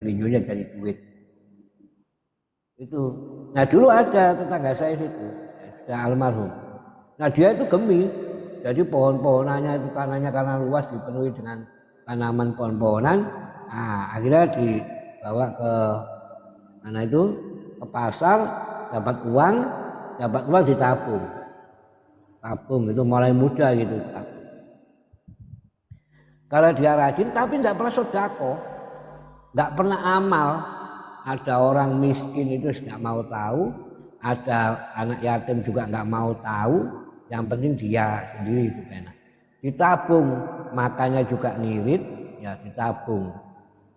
gelinjonya jadi duit. Itu. Nah dulu ada tetangga saya situ, sudah almarhum. Nah dia itu gemi, jadi pohon-pohonannya itu tanahnya karena luas dipenuhi dengan tanaman pohon-pohonan. Nah, akhirnya dibawa ke mana itu ke pasar, dapat uang ditabung. Tabung itu mulai muda gitu. Tabung. Kalau dia rajin tapi tidak pernah sodako, nggak pernah amal. Ada orang miskin itu nggak mau tahu, ada anak yatim juga nggak mau tahu. Yang penting dia sendiri itu enak. Ditabung, makannya juga ngirit, ya ditabung.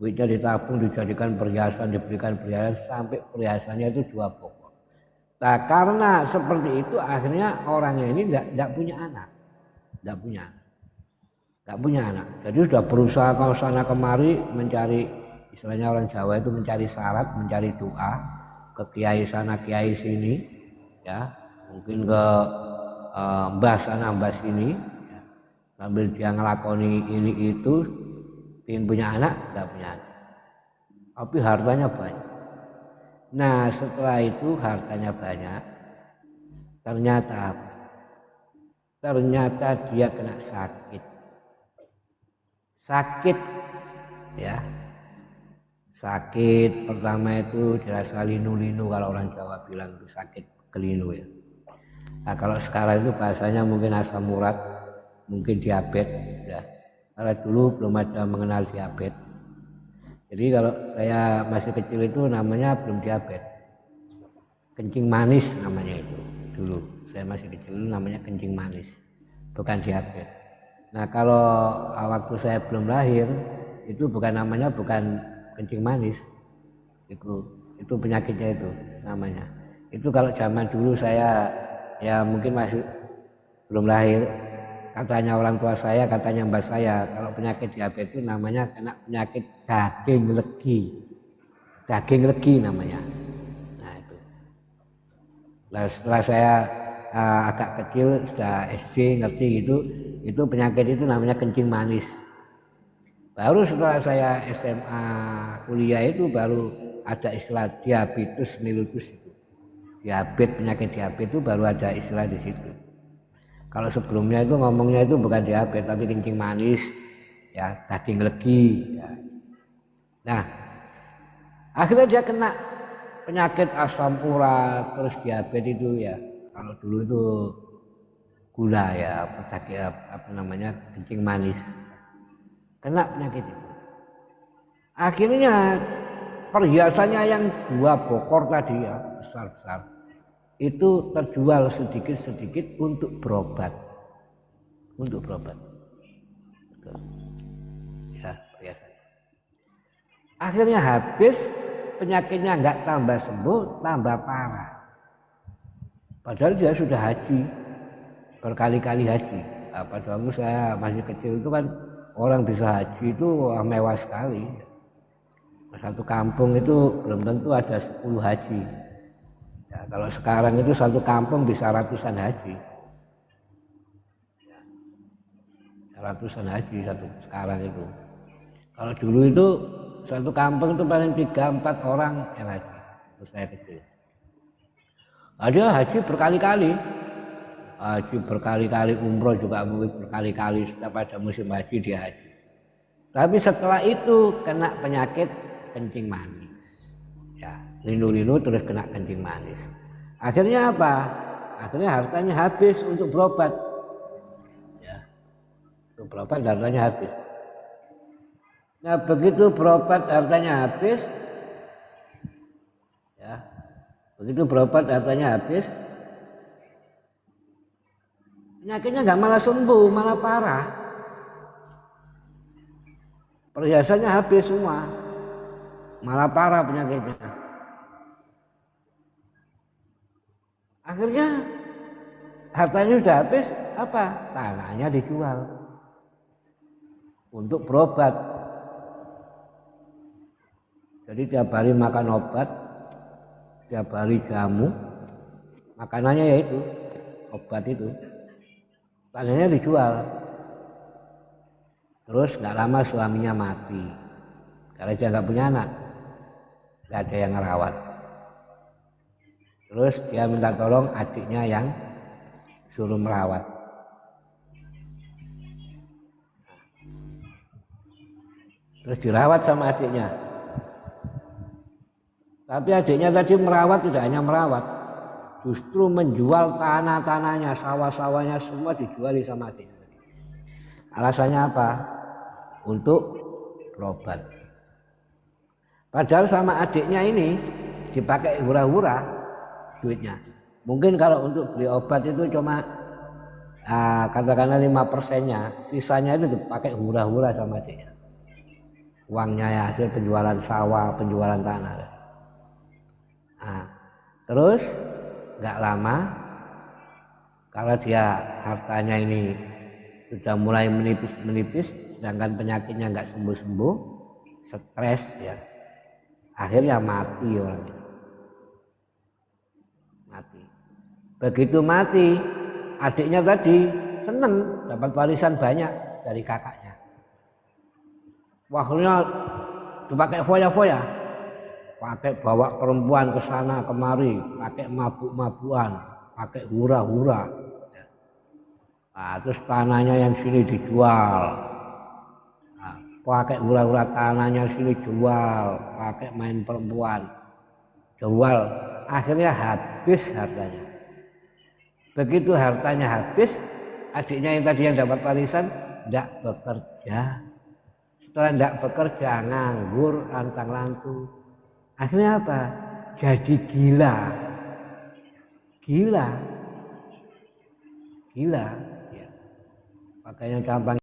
Duitnya ditabung, dijadikan perhiasan, diberikan perhiasan sampai perhiasannya itu 2 pokok. Nah karena seperti itu akhirnya orangnya ini tidak punya anak, tidak punya anak. Jadi sudah berusaha ke sana kemari mencari, istilahnya orang Jawa itu mencari syarat, mencari doa ke kiai sana kiai sini, ya mungkin ke mbah sana mbah sini, ya. Sambil dia ngelakoni ini itu, ingin punya anak, tidak punya anak. Tapi hartanya banyak. Nah setelah itu hartanya banyak, ternyata dia kena sakit ya, sakit pertama itu dirasa linu-linu, kalau orang Jawa bilang itu sakit kelinu ya. Nah kalau sekarang itu bahasanya mungkin asam urat, mungkin diabetes ya. Kalau dulu belum ada mengenal diabetes. Jadi kalau saya masih kecil itu namanya belum diabetes, kencing manis namanya itu dulu. Saya masih kecil itu namanya kencing manis, bukan diabetes. Nah kalau waktu saya belum lahir itu namanya bukan kencing manis, itu penyakitnya itu namanya. Itu kalau zaman dulu saya ya mungkin masih belum lahir, katanya orang tua saya, katanya mbak saya, kalau penyakit diabetes itu namanya kena penyakit daging legi namanya. Nah itu. Nah, setelah saya agak kecil sudah SD ngerti gitu, itu penyakit itu namanya kencing manis. Baru setelah saya SMA kuliah itu baru ada istilah diabetes mellitus itu. Penyakit diabetes itu baru ada istilah di situ. Kalau sebelumnya itu ngomongnya itu bukan diabetes tapi kencing manis, ya daging legi. Ya. Nah, akhirnya dia kena penyakit asam urat, terus diabetes itu ya. Kalau dulu itu gula ya, apa namanya kencing manis, kena penyakit itu. Akhirnya perhiasannya yang 2 bokor tadi ya besar itu terjual sedikit untuk berobat, ya perhiasan. Akhirnya habis, penyakitnya nggak tambah sembuh, tambah parah. Padahal dia sudah haji, berkali-kali haji. Nah, pada waktu saya masih kecil itu kan orang bisa haji itu mewah sekali. Satu kampung itu belum tentu ada 10 haji. Ya, kalau sekarang itu satu kampung bisa ratusan haji. Ratusan haji sekarang itu. Kalau dulu itu satu kampung itu paling 3-4 orang yang haji. Terus saya kecil. Ada haji berkali-kali, umroh juga berkali-kali, setiap ada musim haji dia haji. Tapi setelah itu kena penyakit kencing manis. Ya, linu-linu terus kena kencing manis. Akhirnya apa? Akhirnya hartanya habis untuk berobat. Ya, untuk berobat hartanya habis. Nah begitu berobat hartanya habis, ya, penyakitnya nggak malah sembuh, malah parah. Perhiasannya habis semua, malah parah penyakitnya. Akhirnya hartanya sudah habis, apa? Tanahnya dijual untuk berobat. Jadi tiap hari makan obat, tiap hari jamu, makanannya yaitu obat itu. Tanahnya dijual. Terus nggak lama suaminya mati karena dia nggak punya anak. nggak ada yang ngerawat. Terus dia minta tolong adiknya yang suruh merawat. Terus dirawat sama adiknya. Tapi adiknya tadi merawat tidak hanya merawat, justru menjual tanah-tanahnya, sawah-sawahnya semua dijuali sama adiknya. Alasannya apa? Untuk berobat. Padahal sama adiknya ini dipakai hura-hura duitnya. Mungkin kalau untuk beli obat itu cuma katakanlah 5%-nya, sisanya itu dipakai hura-hura sama adiknya. Uangnya ya hasil penjualan sawah, penjualan tanah. Nah, terus nggak lama kalau dia hartanya ini sudah mulai menipis, sedangkan penyakitnya nggak sembuh-sembuh, stres ya, akhirnya mati orang itu. Mati. Begitu mati, adiknya tadi seneng dapat warisan banyak dari kakaknya. Wahnya dipakai foya-foya, pakai bawa perempuan ke sana kemari, pakai mabuk-mabukan, pakai hura-hura. Nah, terus tanahnya yang sini dijual, nah, pakai hura-hura tanahnya sini jual, pakai main perempuan, jual, akhirnya habis hartanya. Begitu hartanya habis, adiknya yang tadi yang dapat warisan tidak bekerja. Setelah tidak bekerja, nganggur, lantang-lantung. Akhirnya apa? Jadi gila. Gila. Ya. Makanya gampang